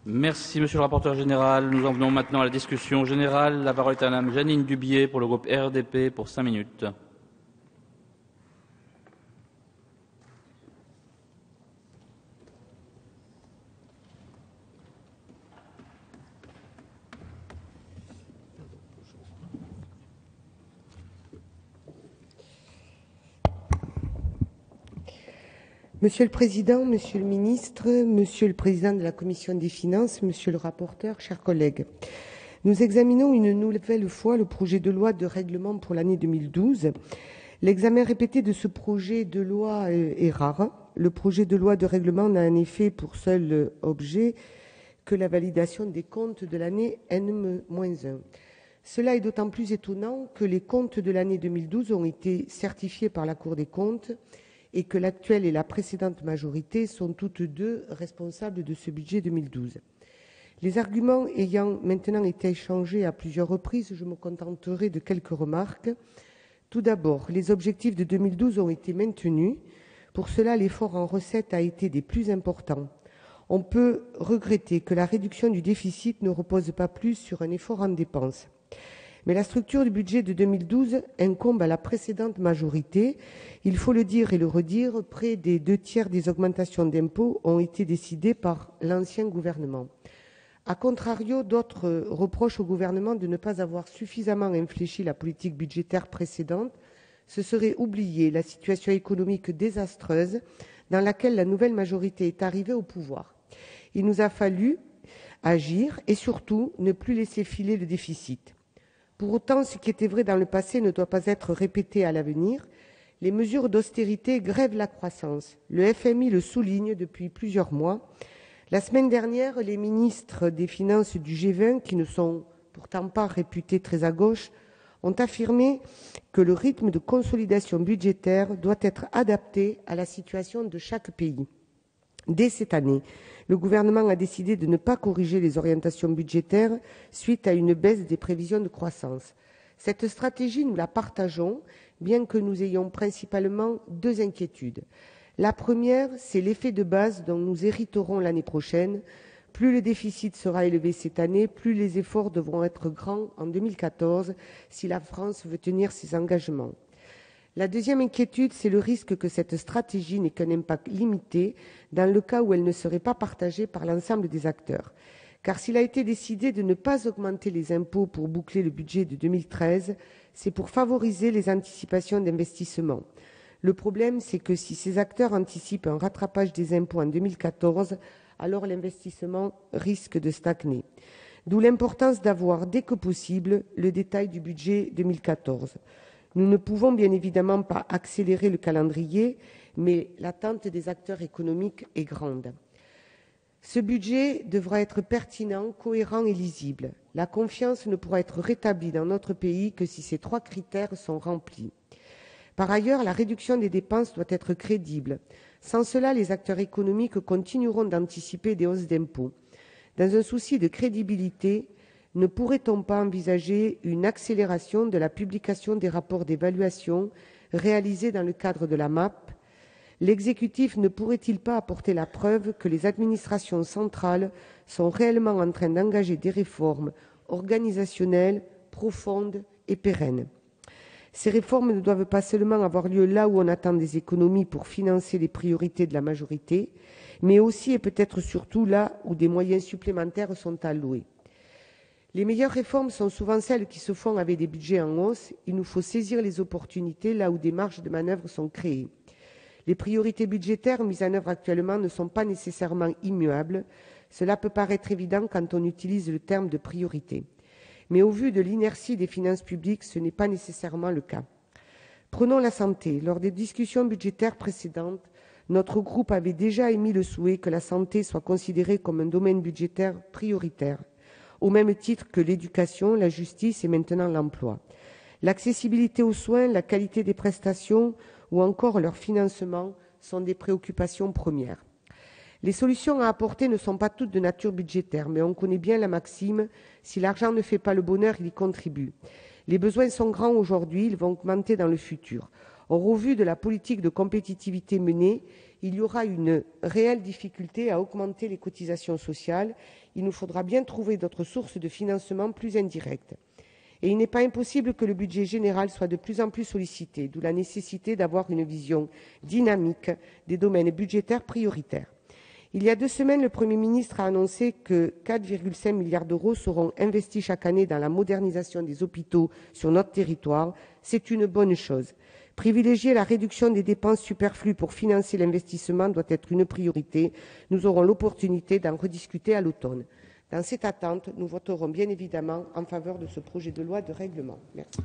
Merci, monsieur le rapporteur général. Nous en venons maintenant à la discussion générale. La parole est à Mme Jeanine Dubié pour le groupe RDP pour 5 minutes. Monsieur le Président, Monsieur le Ministre, Monsieur le Président de la Commission des Finances, Monsieur le rapporteur, chers collègues, nous examinons une nouvelle fois le projet de loi de règlement pour l'année 2012. L'examen répété de ce projet de loi est rare. Le projet de loi de règlement n'a en effet pour seul objet que la validation des comptes de l'année N-1. Cela est d'autant plus étonnant que les comptes de l'année 2012 ont été certifiés par la Cour des comptes et que l'actuelle et la précédente majorité sont toutes deux responsables de ce budget 2012. Les arguments ayant maintenant été échangés à plusieurs reprises, je me contenterai de quelques remarques. Tout d'abord, les objectifs de 2012 ont été maintenus. Pour cela, l'effort en recettes a été des plus importants. On peut regretter que la réduction du déficit ne repose pas plus sur un effort en dépenses. Mais la structure du budget de 2012 incombe à la précédente majorité. Il faut le dire et le redire, près des 2/3 des augmentations d'impôts ont été décidées par l'ancien gouvernement. A contrario, d'autres reprochent au gouvernement de ne pas avoir suffisamment infléchi la politique budgétaire précédente. Ce serait oublier la situation économique désastreuse dans laquelle la nouvelle majorité est arrivée au pouvoir. Il nous a fallu agir et surtout ne plus laisser filer le déficit. Pour autant, ce qui était vrai dans le passé ne doit pas être répété à l'avenir. Les mesures d'austérité grèvent la croissance. Le FMI le souligne depuis plusieurs mois. La semaine dernière, les ministres des Finances du G20, qui ne sont pourtant pas réputés très à gauche, ont affirmé que le rythme de consolidation budgétaire doit être adapté à la situation de chaque pays. Dès cette année, le gouvernement a décidé de ne pas corriger les orientations budgétaires suite à une baisse des prévisions de croissance. Cette stratégie, nous la partageons, bien que nous ayons principalement deux inquiétudes. La première, c'est l'effet de base dont nous hériterons l'année prochaine. Plus le déficit sera élevé cette année, plus les efforts devront être grands en 2014 si la France veut tenir ses engagements. La deuxième inquiétude, c'est le risque que cette stratégie n'ait qu'un impact limité dans le cas où elle ne serait pas partagée par l'ensemble des acteurs. Car s'il a été décidé de ne pas augmenter les impôts pour boucler le budget de 2013, c'est pour favoriser les anticipations d'investissement. Le problème, c'est que si ces acteurs anticipent un rattrapage des impôts en 2014, alors l'investissement risque de stagner. D'où l'importance d'avoir, dès que possible, le détail du budget 2014. Nous ne pouvons bien évidemment pas accélérer le calendrier, mais l'attente des acteurs économiques est grande. Ce budget devra être pertinent, cohérent et lisible. La confiance ne pourra être rétablie dans notre pays que si ces trois critères sont remplis. Par ailleurs, la réduction des dépenses doit être crédible. Sans cela, les acteurs économiques continueront d'anticiper des hausses d'impôts. Dans un souci de crédibilité, ne pourrait-on pas envisager une accélération de la publication des rapports d'évaluation réalisés dans le cadre de la MAP? L'exécutif ne pourrait-il pas apporter la preuve que les administrations centrales sont réellement en train d'engager des réformes organisationnelles profondes et pérennes? Ces réformes ne doivent pas seulement avoir lieu là où on attend des économies pour financer les priorités de la majorité, mais aussi et peut-être surtout là où des moyens supplémentaires sont alloués. Les meilleures réformes sont souvent celles qui se font avec des budgets en hausse. Il nous faut saisir les opportunités là où des marges de manœuvre sont créées. Les priorités budgétaires mises en œuvre actuellement ne sont pas nécessairement immuables. Cela peut paraître évident quand on utilise le terme de priorité. Mais au vu de l'inertie des finances publiques, ce n'est pas nécessairement le cas. Prenons la santé. Lors des discussions budgétaires précédentes, notre groupe avait déjà émis le souhait que la santé soit considérée comme un domaine budgétaire prioritaire, au même titre que l'éducation, la justice et maintenant l'emploi. L'accessibilité aux soins, la qualité des prestations ou encore leur financement sont des préoccupations premières. Les solutions à apporter ne sont pas toutes de nature budgétaire, mais on connaît bien la maxime « si l'argent ne fait pas le bonheur, il y contribue ». Les besoins sont grands aujourd'hui, ils vont augmenter dans le futur. Or, au vu de la politique de compétitivité menée, il y aura une réelle difficulté à augmenter les cotisations sociales. Il nous faudra bien trouver d'autres sources de financement plus indirectes. Et il n'est pas impossible que le budget général soit de plus en plus sollicité, d'où la nécessité d'avoir une vision dynamique des domaines budgétaires prioritaires. Il y a 2 semaines, le Premier ministre a annoncé que 4,5 milliards d'euros seront investis chaque année dans la modernisation des hôpitaux sur notre territoire. C'est une bonne chose. Privilégier la réduction des dépenses superflues pour financer l'investissement doit être une priorité. Nous aurons l'opportunité d'en rediscuter à l'automne. Dans cette attente, nous voterons bien évidemment en faveur de ce projet de loi de règlement. Merci.